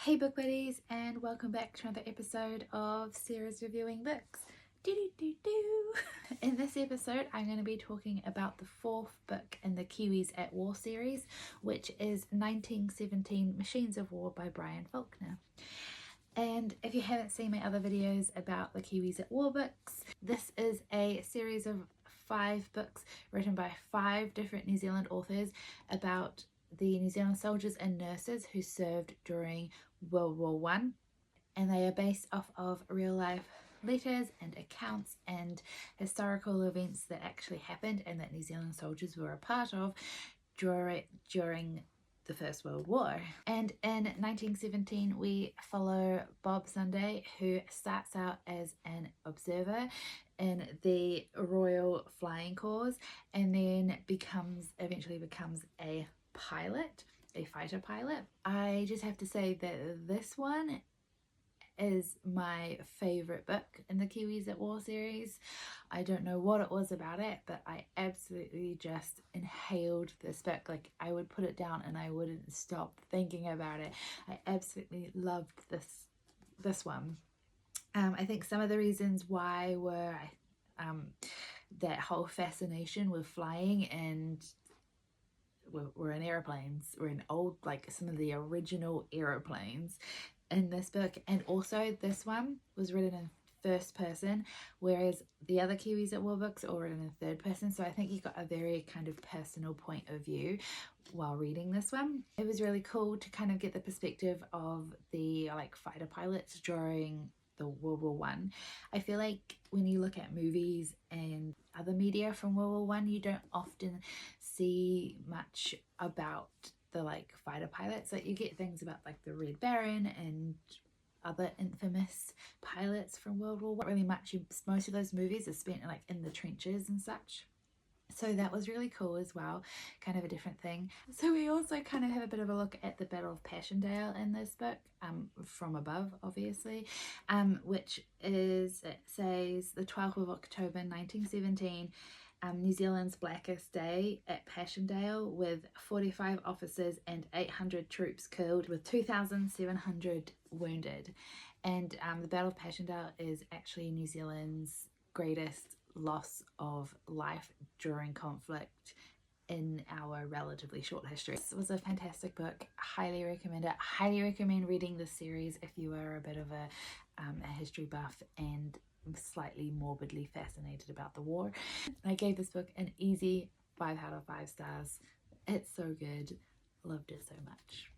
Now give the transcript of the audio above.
Hey book buddies, and welcome back to another episode of Sarah's Reviewing Books. In this episode I'm going to be talking about the fourth book in the Kiwis at War series, which is 1917 Machines of War by Brian Faulkner. And if you haven't seen my other videos about the Kiwis at War books, this is a series of 5 books written by 5 different New Zealand authors about the New Zealand soldiers and nurses who served during World War One, and they are based off of real life letters and accounts and historical events that actually happened and that New Zealand soldiers were a part of during the First World War. And in 1917 we follow Bob Sunday, who starts out as an observer in the Royal Flying Corps and then eventually becomes a pilot, a fighter pilot. I just have to say that this one is my favorite book in the Kiwis at War series. I don't know what it was about it, but I absolutely just inhaled this book. Like, I would put it down and I wouldn't stop thinking about it. I absolutely loved this one. I think some of the reasons why were that whole fascination with flying, and we're in airplanes. We're in old, like some of the original aeroplanes in this book. And also this one was written in first person, whereas the other Kiwis at War books are written in third person. So I think you got a very kind of personal point of view while reading this one. It was really cool to kind of get the perspective of the fighter pilots during the World War One. I feel like when you look at movies and other media from World War One, you don't often see much about the fighter pilots. Like, you get things about the Red Baron and other infamous pilots from World War One. Not really much. Most of those movies are spent in the trenches and such. So that was really cool as well, kind of a different thing. So we also kind of have a bit of a look at the Battle of Passchendaele in this book, from above obviously, which is, it says, the 12th of October 1917, New Zealand's blackest day at Passchendaele, with 45 officers and 800 troops killed with 2,700 wounded. And the Battle of Passchendaele is actually New Zealand's greatest loss of life during conflict in our relatively short history. This was a fantastic book. Highly recommend it. Highly recommend reading this series if you are a bit of a history buff and slightly morbidly fascinated about the war. I gave this book an easy 5 out of 5 stars. It's so good. Loved it so much.